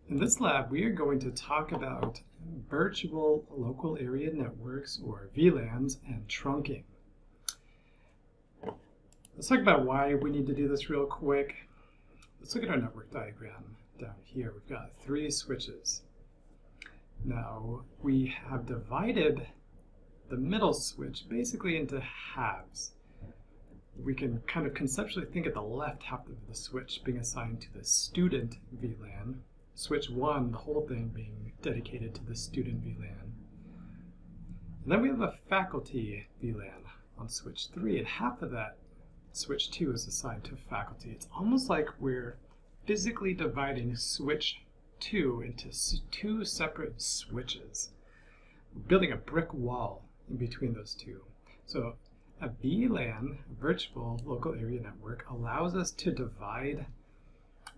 In this lab, we are going to talk about virtual local area networks, or VLANs, and trunking. Let's talk about why we need to do this real quick. Let's look at our network diagram down here. We've got 3 switches. Now, we have divided the middle switch basically into halves. We can kind of conceptually think of the left half of the switch being assigned to the student VLAN. Switch 1, the whole thing being dedicated to the student VLAN. And then we have a faculty VLAN on switch 3, and half of that switch 2 is assigned to faculty. It's almost like we're physically dividing switch 2 into 2 separate switches. We're building a brick wall in between those two. So a VLAN, virtual local area network, allows us to divide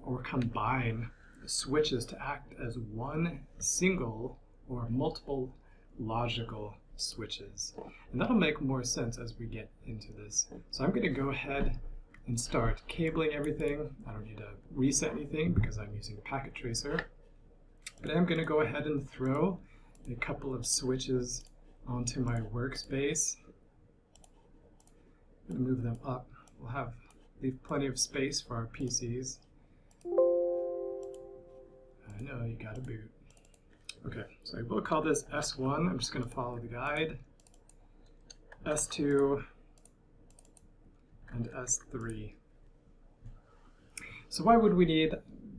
or combine switches to act as one single or multiple logical switches. And that'll make more sense as we get into this. So I'm going to go ahead and start cabling everything. I don't need to reset anything because I'm using a packet tracer. But I'm going to go ahead and throw a couple of switches onto my workspace. I'm going to move them up. We'll leave plenty of space for our PCs. I know, you gotta boot. Okay, so I will call this S1. I'm just going to follow the guide. S2 and S3. So why would we need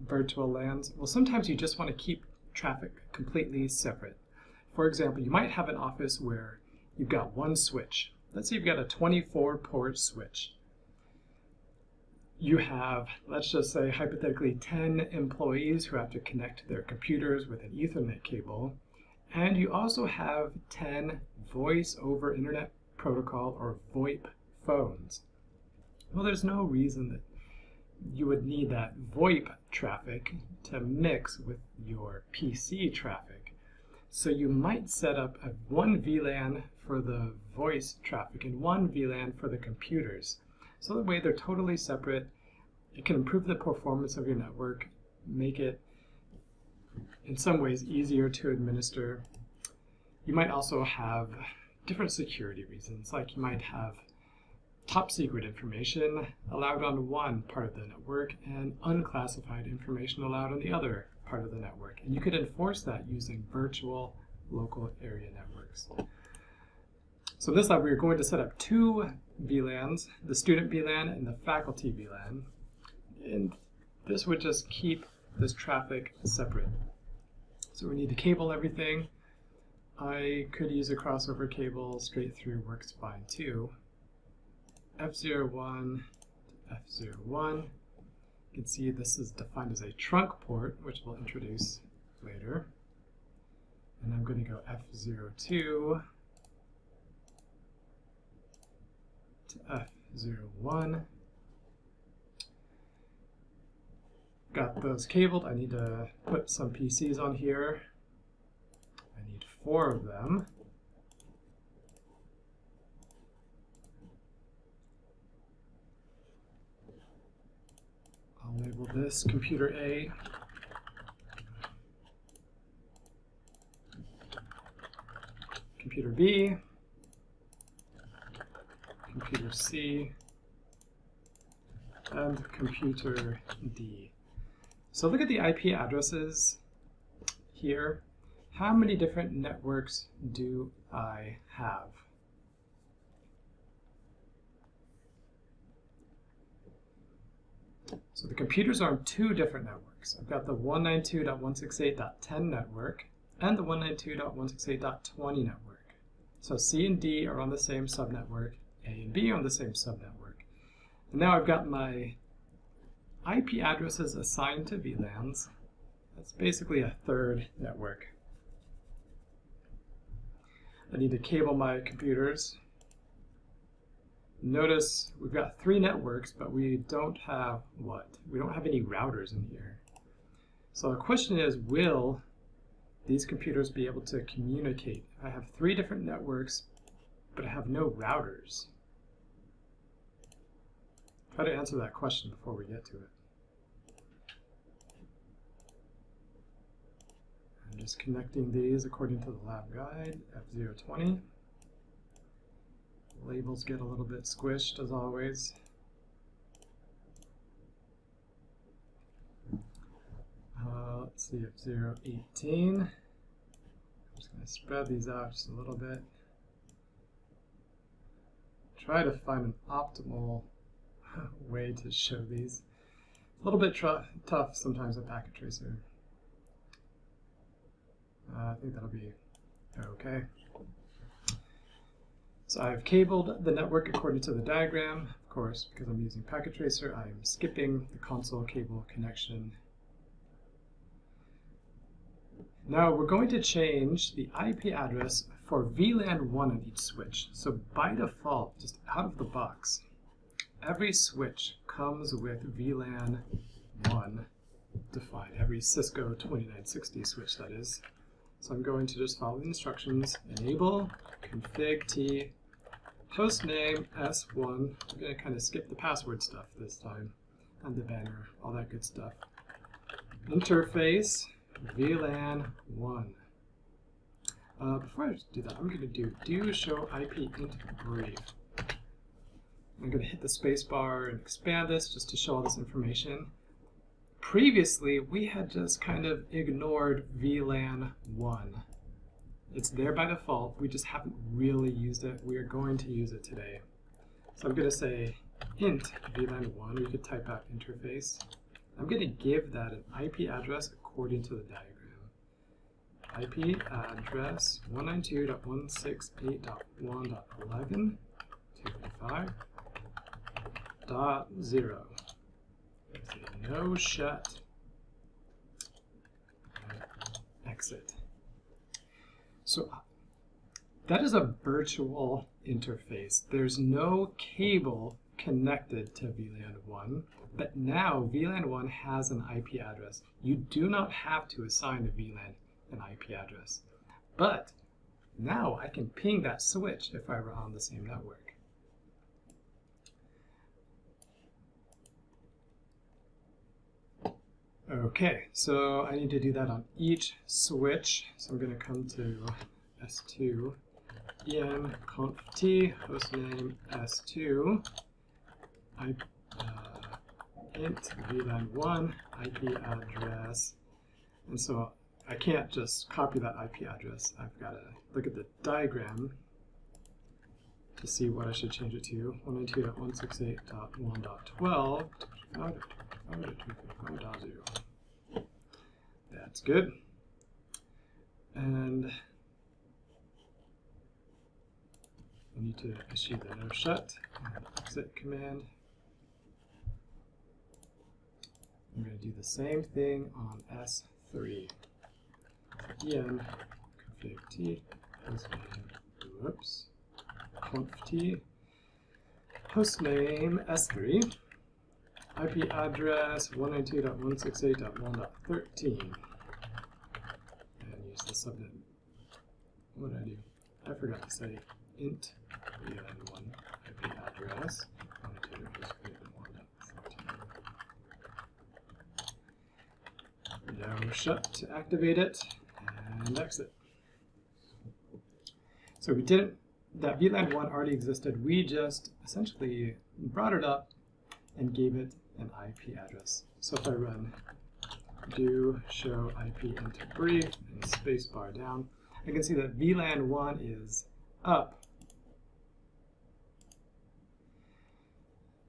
virtual LANs? Well, sometimes you just want to keep traffic completely separate. For example, you might have an office where you've got one switch. Let's say you've got a 24-port switch. You have, let's just say hypothetically, 10 employees who have to connect their computers with an Ethernet cable. And you also have 10 voice over internet protocol or VoIP phones. Well, there's no reason that you would need that VoIP traffic to mix with your PC traffic. So you might set up one VLAN for the voice traffic and one VLAN for the computers. So that way they're totally separate. It can improve the performance of your network, make it in some ways easier to administer. You might also have different security reasons, like you might have top secret information allowed on one part of the network and unclassified information allowed on the other part of the network. And you could enforce that using virtual local area networks. So in this lab, we're going to set up 2 VLANs, the student VLAN and the faculty VLAN. And this would just keep this traffic separate. So we need to cable everything. I could use a crossover cable straight through, works fine too. F01 to F01. You can see this is defined as a trunk port, which we'll introduce later. And I'm going to go F02 to F01. Got those cabled. I need to put some PCs on here. I need 4 of them. I'll label this computer A. Computer B. Computer C. And computer D. So look at the IP addresses here. How many different networks do I have? So the computers are on 2 different networks. I've got the 192.168.10 network and the 192.168.20 network. So C and D are on the same subnetwork, A and B are on the same subnetwork. And now I've got my IP addresses assigned to VLANs. That's basically a 3rd network. I need to cable my computers. Notice we've got 3 networks, but we don't have what? We don't have any routers in here. So the question is, will these computers be able to communicate? I have 3 different networks, but I have no routers. Try to answer that question before we get to it. just connecting these according to the lab guide, F020. Labels get a little bit squished as always. Let's see, F018. I'm just going to spread these out just a little bit. Try to find an optimal way to show these. A little bit tough sometimes with Packet Tracer. I think that'll be okay. So I've cabled the network according to the diagram. Of course, because I'm using Packet Tracer, I'm skipping the console cable connection. Now we're going to change the IP address for VLAN 1 on each switch. So by default, just out of the box, every switch comes with VLAN 1 defined, every Cisco 2960 switch that is. So I'm going to just follow the instructions, enable config t hostname s1. I'm going to kind of skip the password stuff this time, and the banner, all that good stuff. Interface VLAN 1. Before I do that, I'm going to do show IP int brief. I'm going to hit the space bar and expand this just to show all this information. Previously, we had just kind of ignored VLAN 1. It's there by default. We just haven't really used it. We are going to use it today. So I'm going to say int VLAN 1. We could type out interface. I'm going to give that an IP address according to the diagram. IP address 192.168.1.11.255.0. No shut. Exit. So that is a virtual interface. There's no cable connected to VLAN 1, but now VLAN 1 has an IP address. You do not have to assign a VLAN an IP address. But now I can ping that switch if I were on the same network. Okay, so I need to do that on each switch. So I'm going to come to S2, en conf t, hostname S2, int VLAN 1, IP address. And so I can't just copy that IP address. I've got to look at the diagram to see what I should change it to. 192.168.1.12.255.0. That's good. And we need to issue the no shut and exit command. I'm going to do the same thing on S3. En config t hostname conf t hostname S3 IP address 192.168.1.13 and use the subnet. What did I do? I forgot to say int VLAN1 IP address 192.168.1.13. No shut to activate it. And exit. So we didn't, that VLAN 1 already existed. We just essentially brought it up and gave it an IP address. So if I run do show IP into brief and space bar down, I can see that VLAN 1 is up.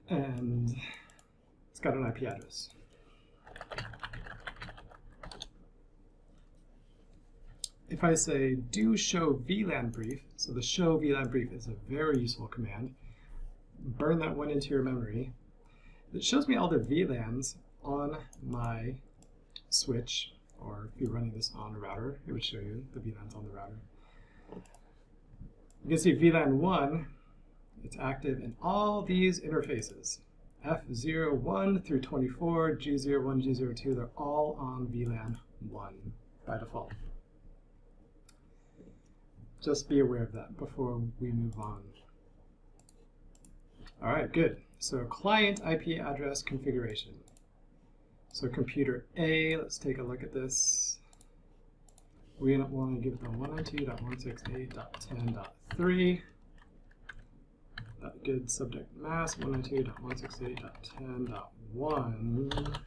And it's got an IP address. If I say do show VLAN brief, so the show VLAN brief is a very useful command, burn that one into your memory. It shows me all the VLANs on my switch, or if you're running this on a router, it would show you the VLANs on the router. You can see VLAN 1, it's active in all these interfaces. F01 through 24, G01, G02, they're all on VLAN 1 by default. Just be aware of that before we move on. All right, good. So client IP address configuration. So computer A, let's take a look at this. We want to give it the 192.168.10.3. That good subject mask, 192.168.10.1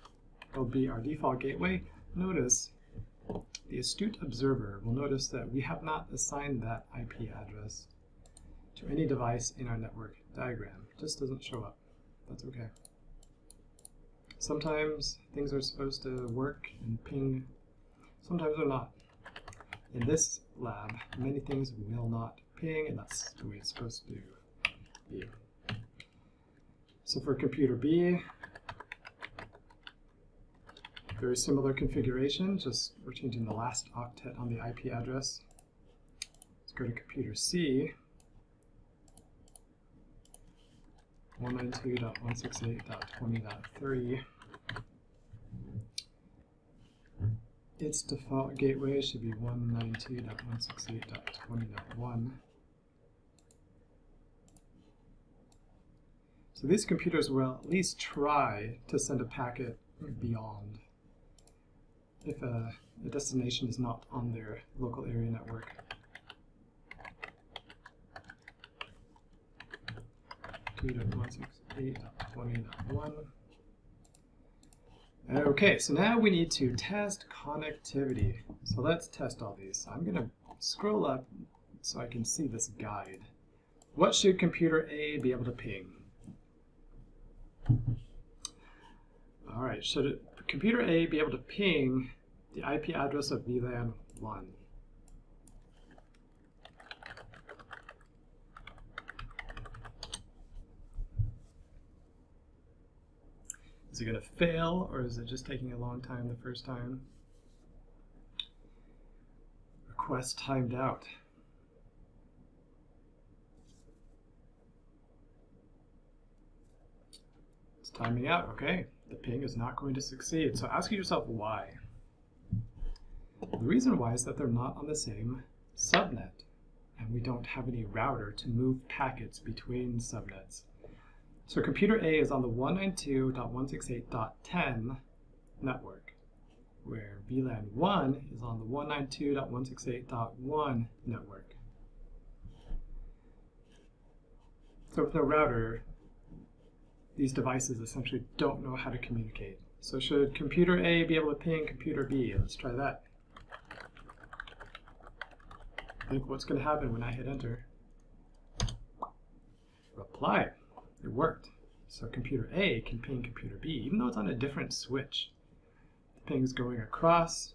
will be our default gateway. Notice the astute observer will notice that we have not assigned that IP address to any device in our network diagram. It just doesn't show up. That's okay. Sometimes things are supposed to work and ping, sometimes they're not. In this lab, many things will not ping, and that's the way it's supposed to be. So for computer B, very similar configuration, just we're changing the last octet on the IP address. Let's go to computer C. 192.168.20.3. Its default gateway should be 192.168.20.1. So these computers will at least try to send a packet beyond if a destination is not on their local area network. Okay, so now we need to test connectivity. So let's test all these. I'm going to scroll up so I can see this guide. What should computer A be able to ping? All right, should computer A be able to ping the IP address of VLAN 1? Is it going to fail, or is it just taking a long time the first time? Request timed out. It's timing out, okay. The ping is not going to succeed. So ask yourself why. The reason why is that they're not on the same subnet, and we don't have any router to move packets between subnets. So computer A is on the 192.168.10 network, where VLAN 1 is on the 192.168.1 network. So with no router, these devices essentially don't know how to communicate. So should computer A be able to ping computer B? Let's try that. Think what's going to happen when I hit enter. Reply. It worked. So computer A can ping computer B, even though it's on a different switch. The ping is going across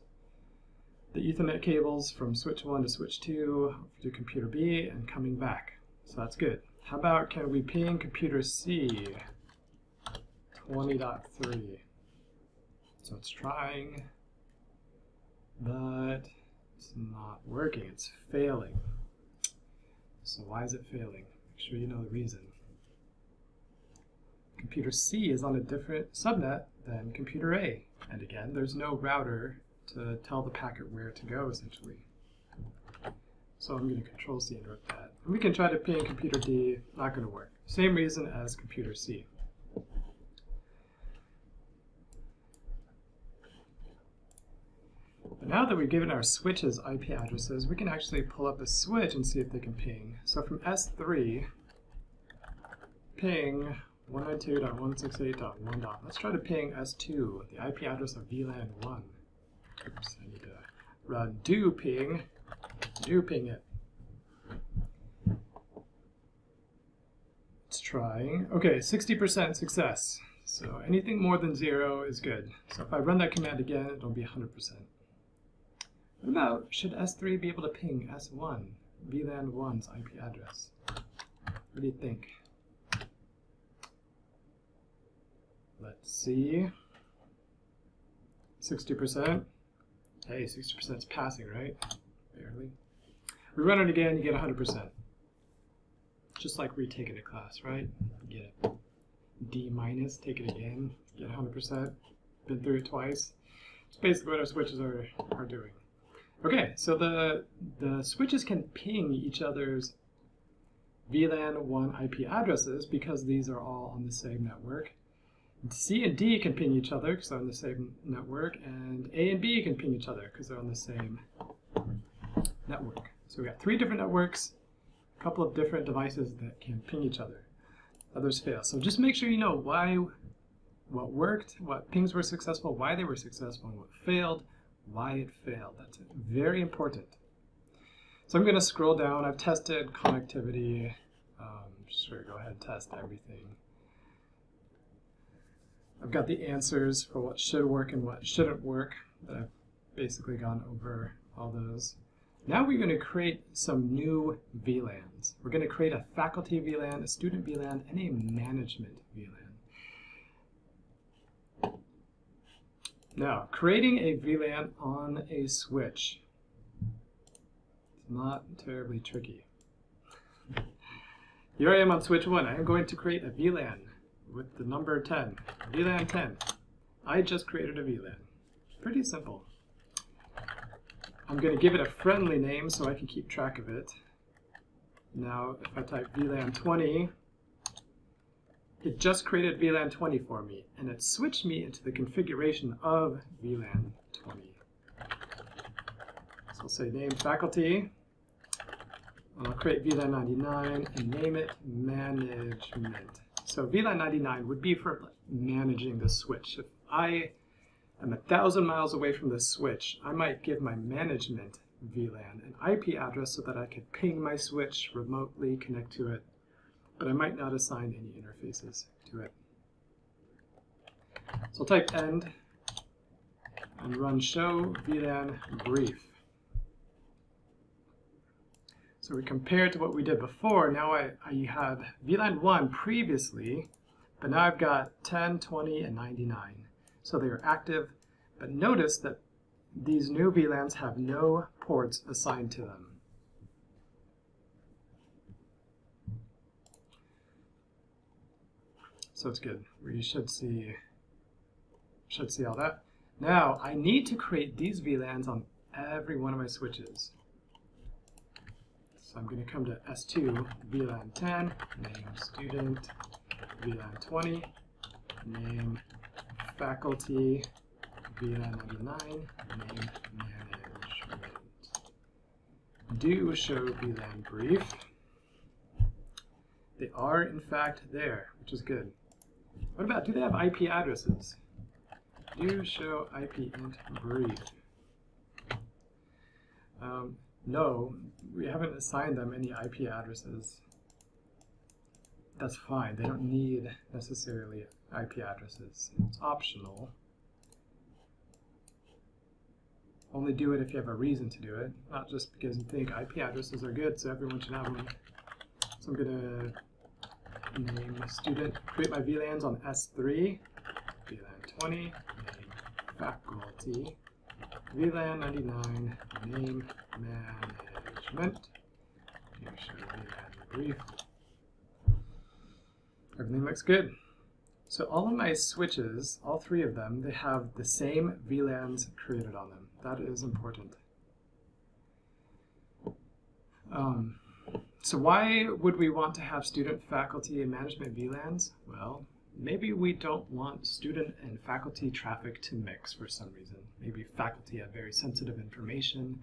the Ethernet cables from switch 1 to switch 2 to computer B and coming back. So that's good. How about can we ping computer C 20.3? So it's trying, but it's not working. It's failing. So why is it failing? Make sure you know the reason. Computer C is on a different subnet than computer A. And again, there's no router to tell the packet where to go, essentially. So I'm going to Control C and interrupt that. And we can try to ping computer D, not going to work. Same reason as computer C. But now that we've given our switches IP addresses, we can actually pull up a switch and see if they can ping. So from S3, ping 192.168.1. Let's try to ping S2, the IP address of VLAN 1. Oops, I need to run do ping it. It's trying. Okay, 60% success. So anything more than 0 is good. So if I run that command again, it'll be 100%. What about, should S3 be able to ping S1, VLAN 1's IP address? What do you think? Let's see. 60%. Hey, 60% is passing, right? Barely. We run it again, you get 100%. Just like retaking a class, right? You get a D minus, take it again, get 100%. Been through it twice. It's basically what our switches are doing. Okay, so the switches can ping each other's VLAN 1 IP addresses because these are all on the same network. C and D can ping each other because they're on the same network, and A and B can ping each other because they're on the same network. So we got 3 different networks, a couple of different devices that can ping each other. Others fail. So just make sure you know what worked, what pings were successful, why they were successful, and what failed, why it failed. That's very important. So I'm going to scroll down. I've tested connectivity. Sure, go ahead and test everything. I've got the answers for what should work and what shouldn't work, but I've basically gone over all those. Now we're going to create some new VLANs. We're going to create a faculty VLAN, a student VLAN, and a management VLAN. Now, creating a VLAN on a switch is not terribly tricky. Here I am on switch 1. I am going to create a VLAN with the number 10, VLAN 10. I just created a VLAN. Pretty simple. I'm going to give it a friendly name so I can keep track of it. Now, if I type VLAN 20, it just created VLAN 20 for me, and it switched me into the configuration of VLAN 20. So I'll say name faculty, and I'll create VLAN 99 and name it management. So VLAN 99 would be for managing the switch. If I am 1,000 miles away from the switch, I might give my management VLAN an IP address so that I could ping my switch remotely, connect to it, but I might not assign any interfaces to it. So I'll type end and run show VLAN brief. So we compared to what we did before. Now I had VLAN 1 previously, but now I've got 10, 20, and 99. So they are active, but notice that these new VLANs have no ports assigned to them. So it's good. We should see all that. Now I need to create these VLANs on every one of my switches. So I'm going to come to S2, VLAN 10, name student, VLAN 20, name faculty, VLAN 99, name management. Do show VLAN brief. They are in fact there, which is good. What about, do they have IP addresses? Do show IP int brief. No, we haven't assigned them any IP addresses. That's fine. They don't need necessarily IP addresses. It's optional. Only do it if you have a reason to do it, not just because you think IP addresses are good, so everyone should have one. So I'm going to name student, create my VLANs on S3, VLAN 20, name faculty, VLAN 99, name management. Here show VLAN brief. Everything looks good. So all of my switches, all 3 of them, they have the same VLANs created on them. That is important. So why would we want to have student, faculty, and management VLANs? Well, maybe we don't want student and faculty traffic to mix for some reason. Maybe faculty have very sensitive information,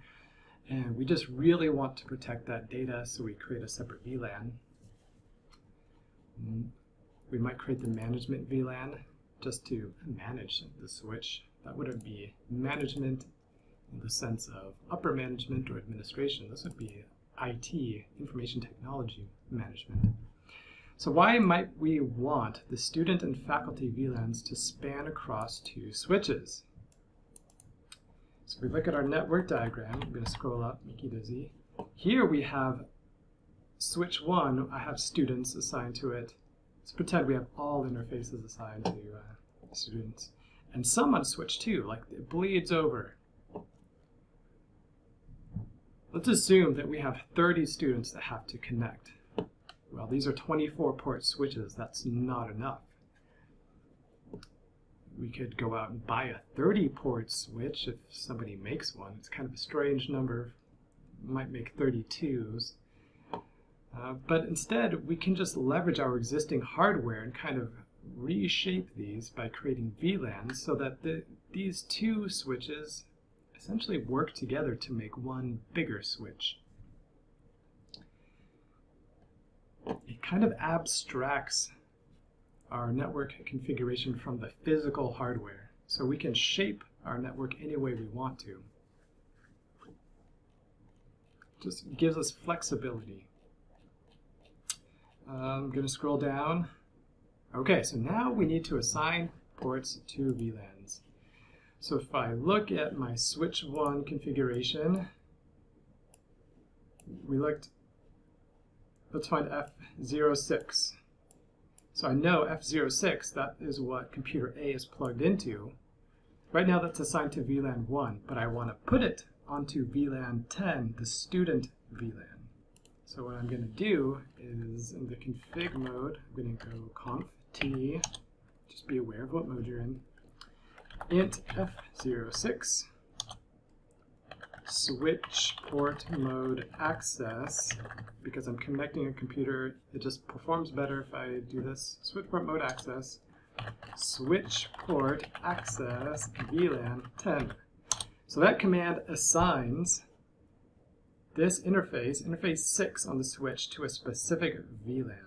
and we just really want to protect that data, so we create a separate VLAN. We might create the management VLAN just to manage the switch. That wouldn't be management in the sense of upper management or administration. This would be IT, information technology management. So why might we want the student and faculty VLANs to span across 2 switches? So if we look at our network diagram, I'm going to scroll up, make it easy. Here we have switch 1, I have students assigned to it. Let's pretend we have all interfaces assigned to students. And some on switch 2, like it bleeds over. Let's assume that we have 30 students that have to connect. Well, these are 24 port switches. That's not enough. We could go out and buy a 30 port switch if somebody makes one. It's kind of a strange number. Might make 32s. But instead, we can just leverage our existing hardware and kind of reshape these by creating VLANs so that these 2 switches essentially work together to make one bigger switch. It kind of abstracts our network configuration from the physical hardware, so we can shape our network any way we want to. Just gives us flexibility. I'm going to scroll down. Okay, so now we need to assign ports to VLANs. So if I look at my switch 1 configuration, let's find F06. So I know F06, that is what computer A is plugged into. Right now that's assigned to VLAN 1, but I want to put it onto VLAN 10, the student VLAN. So what I'm going to do is, in the config mode, I'm going to go conf t, just be aware of what mode you're in, int F06, switch port mode access, because I'm connecting a computer, it just performs better if I do this, switch port mode access, switch port access VLAN 10. So that command assigns this interface, interface 6 on the switch, to a specific VLAN.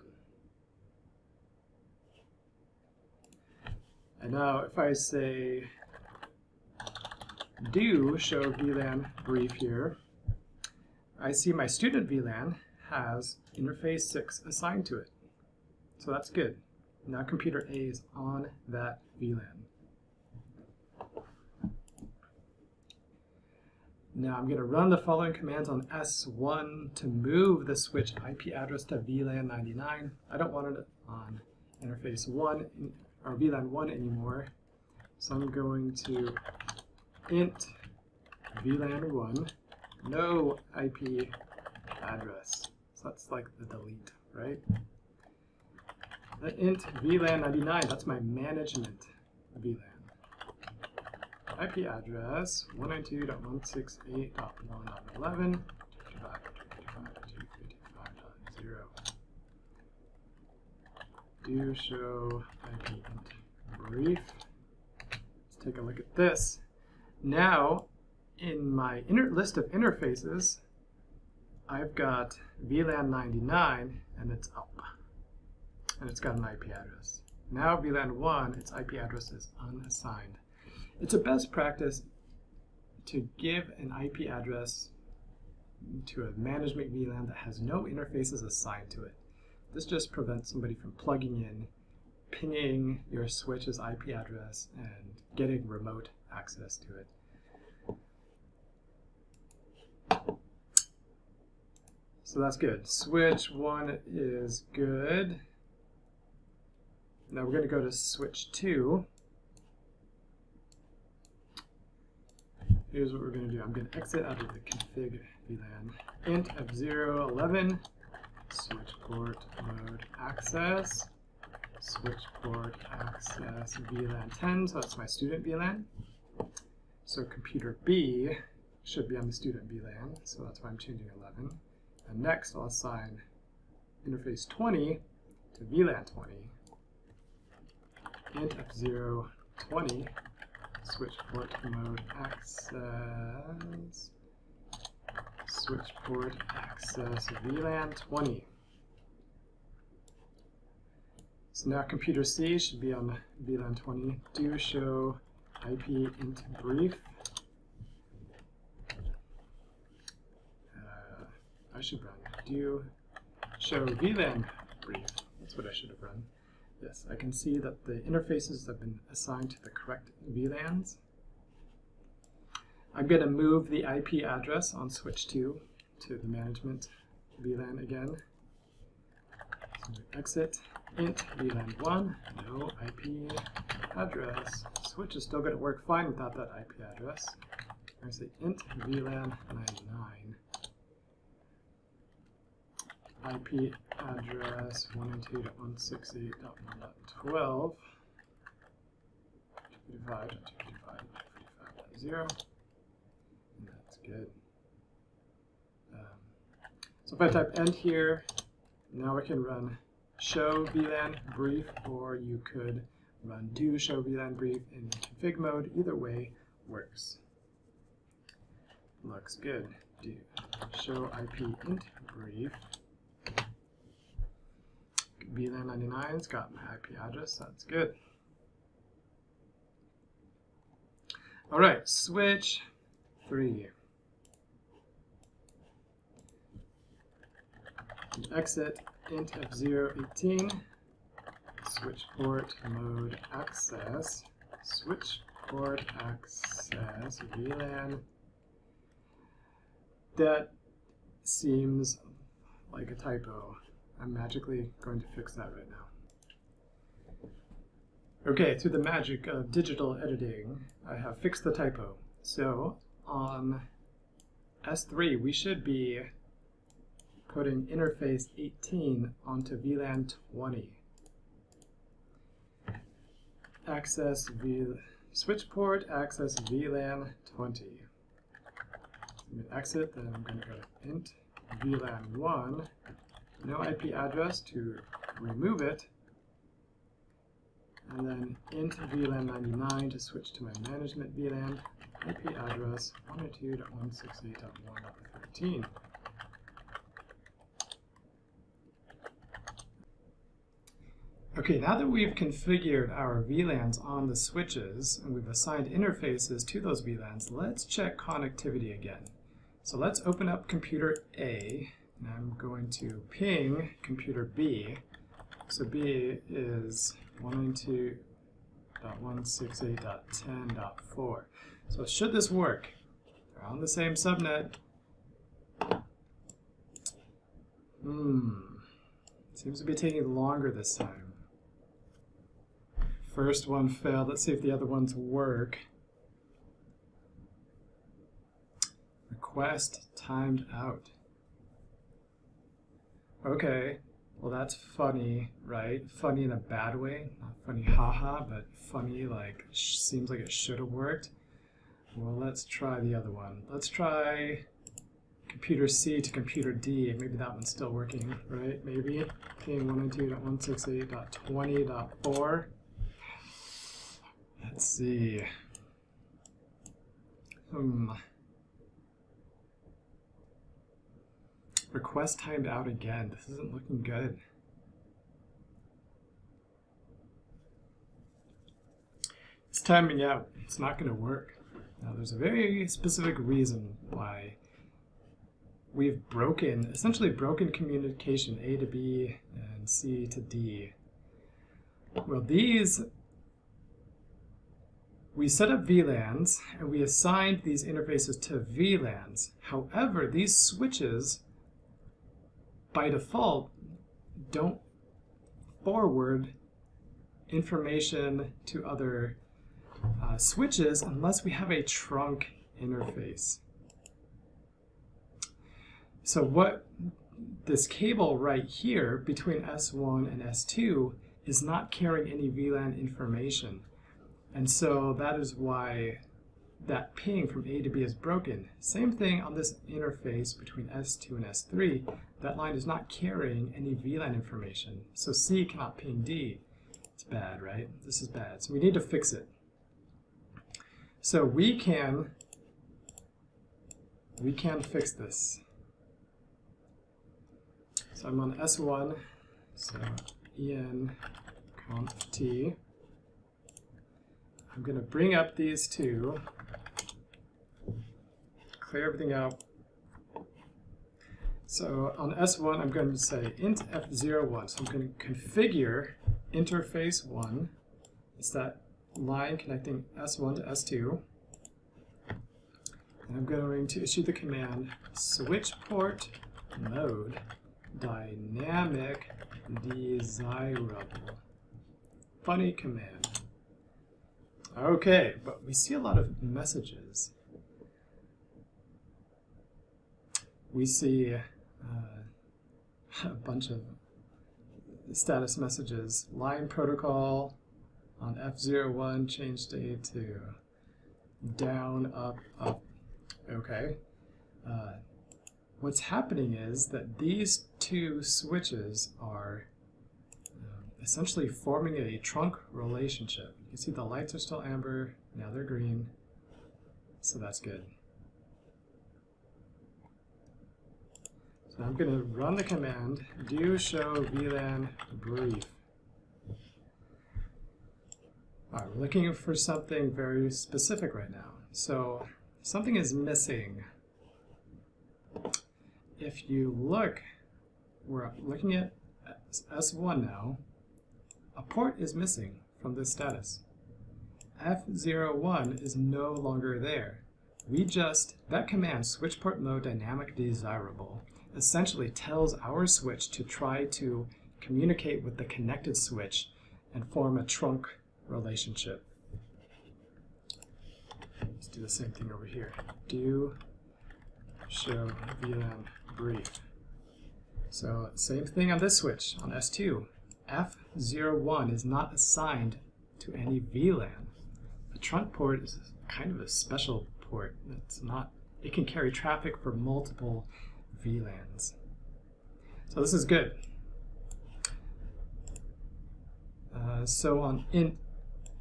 And now if I say do show VLAN brief here, I see my student VLAN has interface 6 assigned to it. So that's good. Now computer A is on that VLAN. Now I'm going to run the following commands on S1 to move the switch IP address to VLAN 99. I don't want it on interface 1 or VLAN 1 anymore. So I'm going to int VLAN 1 no IP address. So that's like the delete, right? The int VLAN 99, that's my management VLAN. IP address 192.168.1.11, 255.255.0. Do show IP int brief. Let's take a look at this. Now, in my list of interfaces, I've got VLAN 99 and it's up. And it's got an IP address. Now VLAN 1, its IP address is unassigned. It's a best practice to give an IP address to a management VLAN that has no interfaces assigned to it. This just prevents somebody from plugging in, pinging your switch's IP address, and getting remote access to it. So that's good. Switch 1 is good. Now we're going to go to switch 2. Here's what we're going to do. I'm going to exit out of the config VLAN. Int F011, switch port mode access, switch port access VLAN 10, so that's my student VLAN. So computer B should be on the student VLAN, so that's why I'm changing 11. And next I'll assign interface 20 to VLAN 20. Int F020, switch port mode access, switch port access VLAN 20. So now computer C should be on VLAN 20. Do show IP int brief. I should run do show VLAN brief. That's what I should have run. Yes, I can see that the interfaces have been assigned to the correct VLANs. I'm going to move the IP address on switch 2 to the management VLAN again. So exit, int VLAN 1, no IP address. Switch is still going to work fine without that IP address. I'm going to say int VLAN 99. IP address 192.168.1.12, 255.255.255.0, and that's good. So if I type end here, now I can run show VLAN brief, or you could run do show VLAN brief in config mode. Either way works. looks good. Do show IP int brief. VLAN 99's got my IP address. That's good. All right, switch 3. Exit int f018. Switch port mode access. Switch port access VLAN. That seems like a typo. I'm magically going to fix that right now. Okay, through the magic of digital editing, I have fixed the typo. So on S3, we should be putting interface 18 onto VLAN 20. Access switch port, access VLAN 20. I'm going to exit, then I'm going to go to int VLAN 1, no IP address to remove it, and then int VLAN 99 to switch to my management VLAN, IP address 192.168.1.13. Okay, now that we've configured our VLANs on the switches and we've assigned interfaces to those VLANs, let's check connectivity again. So let's open up computer A, and I'm going to ping computer B. So B is 192.168.10.4. So should this work? They're on the same subnet. Seems to be taking longer this time. First one failed. Let's see if the other ones work. Request timed out. Okay, well that's funny, right? Funny in a bad way. Not funny haha, but funny like seems like it should have worked. Well, let's try the other one. Let's try computer C to computer D. Maybe that one's still working, right? Maybe. Ping 192.168.20.4. Let's see. Request timed out again. This isn't looking good. It's timing out. It's not going to work. Now, there's a very specific reason why we've essentially broken communication A to B and C to D. Well, we set up VLANs and we assigned these interfaces to VLANs. However, these switches by default don't forward information to other switches unless we have a trunk interface. So what this cable right here between S1 and S2 is not carrying any VLAN information. And so that is why that ping from A to B is broken. Same thing on this interface between S2 and S3. That line is not carrying any VLAN information. So C cannot ping D. It's bad, right? This is bad. So we need to fix it. So we can fix this. So I'm on S1, so en conf t. I'm going to bring up these two, clear everything out. So on S1, I'm going to say int f01. So I'm going to configure interface 1. It's that line connecting S1 to S2. And I'm going to issue the command switch port mode dynamic desirable. Funny command. Okay, but we see a lot of messages. We see a bunch of status messages. Line protocol on F01, change state to down, up, up. Okay. What's happening is that these two switches are essentially forming a trunk relationship. You see the lights are still amber, now they're green, so that's good. So I'm going to run the command do show VLAN brief. All right, we're looking for something very specific right now. So something is missing. If you look, we're looking at S1 now. A port is missing from this status. F01 is no longer there. That command, switch port mode dynamic desirable, essentially tells our switch to try to communicate with the connected switch and form a trunk relationship. Let's do the same thing over here. Do show VLAN brief. So same thing on this switch, on S2. F01 is not assigned to any VLAN. A trunk port is kind of a special port. It can carry traffic for multiple VLANs. So this is good.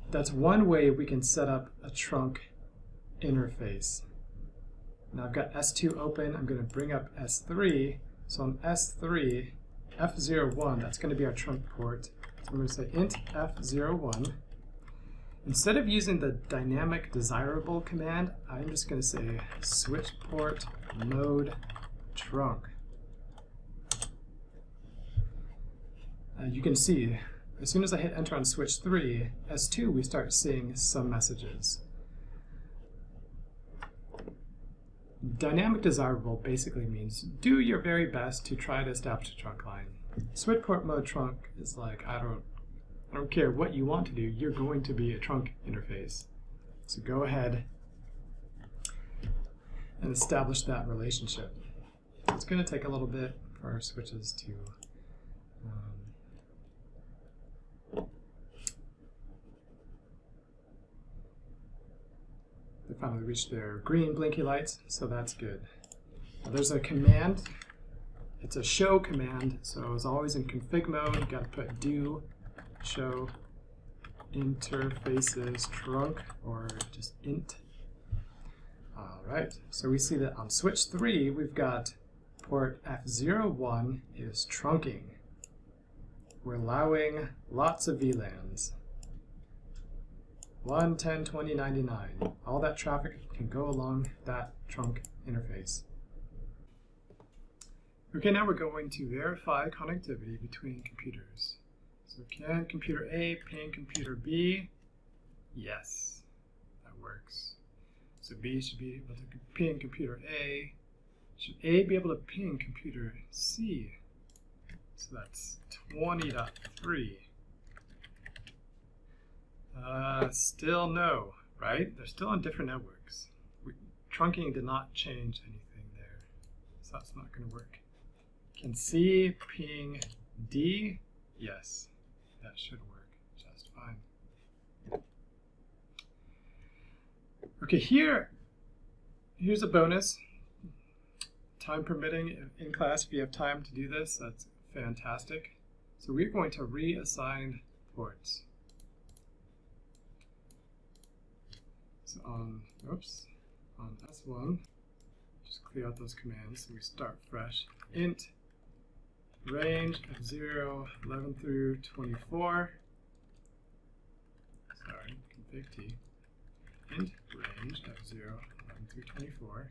That's one way we can set up a trunk interface. Now I've got S2 open. I'm going to bring up S3. So on S3, F01, that's going to be our trunk port. So I'm going to say int F01. Instead of using the dynamic desirable command, I'm just going to say switch port mode trunk. You can see, as soon as I hit enter on switch 3, S2, we start seeing some messages. Dynamic desirable basically means do your very best to try to establish a trunk line. Switch port mode trunk is like, I don't care what you want to do, you're going to be a trunk interface. So go ahead and establish that relationship. It's going to take a little bit for our switches to they finally reached their green blinky lights, so that's good. Now there's a command. It's a show command, so as always in config mode, you got to put do show interfaces trunk, or just int. All right, so we see that on switch 3, we've got port F01 is trunking. We're allowing lots of VLANs. 1, 10, 20, 99. All that traffic can go along that trunk interface. Okay, now we're going to verify connectivity between computers. So can computer A ping computer B? Yes, that works. So B should be able to ping computer A. Should A be able to ping computer C? So that's 20.3. Still no, right? They're still on different networks. Trunking did not change anything there, so that's not going to work. Can C ping D? Yes, that should work just fine. Okay, here's a bonus. Time permitting in class, if you have time to do this, that's fantastic. So we're going to reassign ports. So on S1, just clear out those commands so we start fresh. Int range of 0, 11 through 24. Sorry, config T. Int range of 0, 11 through 24.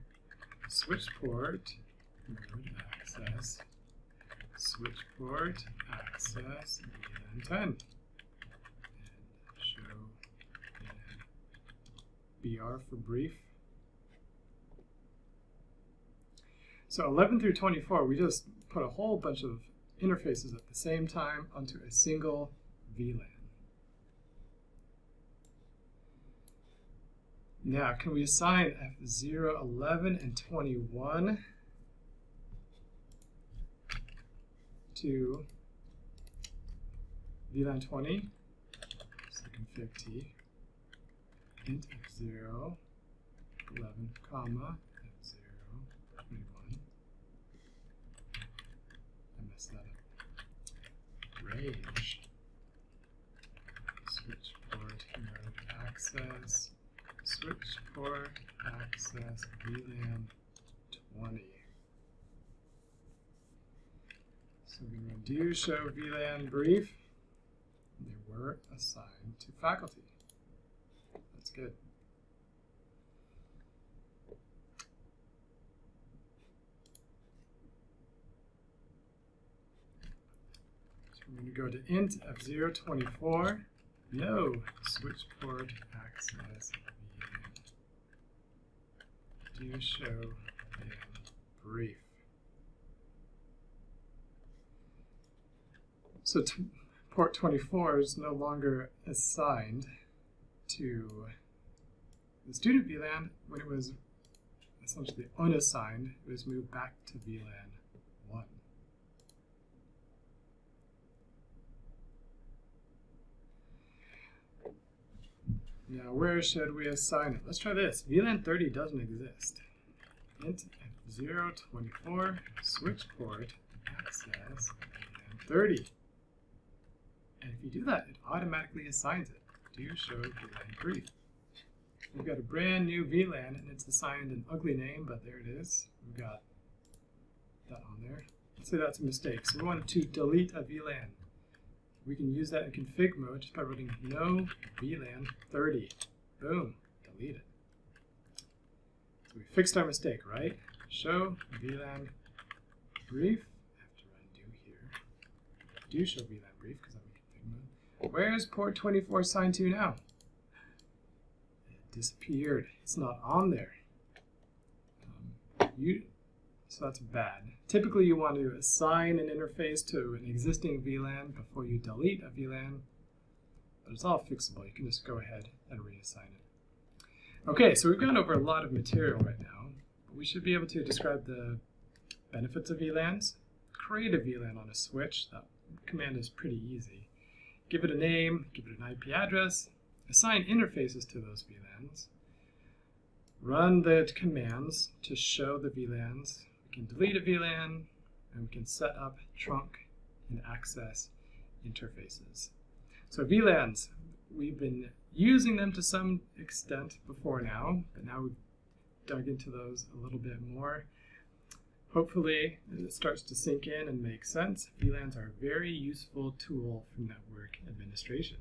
Switch port mode access. Switch port access VLAN 10. And show BR for brief. So 11 through 24, we just put a whole bunch of interfaces at the same time onto a single VLAN. Now, can we assign F0, 11, and 21 to VLAN 20? So config T. Int F0, 11, comma, F0, 21. I messed that up. Range. Switch port mode access. Switch port access VLAN 20. So we can do show VLAN brief. They were assigned to faculty. That's good. So we're going to go to int f024. No switch port access VLAN. Do show VLAN brief. So port 24 is no longer assigned to the student VLAN. When it was essentially unassigned, it was moved back to VLAN 1. Now, where should we assign it? Let's try this. VLAN 30 doesn't exist. Int f024 switch port access VLAN 30. And if you do that, it automatically assigns it. Do show VLAN brief. We've got a brand new VLAN, and it's assigned an ugly name, but there it is. We've got that on there. Let's say that's a mistake. So we wanted to delete a VLAN. We can use that in config mode just by running no VLAN 30. Boom, delete it. So we fixed our mistake, right? Show VLAN brief. I have to run do here. Do show VLAN brief because I'm in config mode. Where's port 24 assigned to now? It disappeared. It's not on there. So that's bad. Typically, you want to assign an interface to an existing VLAN before you delete a VLAN, but it's all fixable. You can just go ahead and reassign it. Okay, so we've gone over a lot of material right now, but we should be able to describe the benefits of VLANs, create a VLAN on a switch. That command is pretty easy. Give it a name, give it an IP address, assign interfaces to those VLANs, run the commands to show the VLANs. We can delete a VLAN, and we can set up trunk and access interfaces. So VLANs, we've been using them to some extent before now, but now we've dug into those a little bit more. Hopefully, it starts to sink in and make sense. VLANs are a very useful tool for network administration.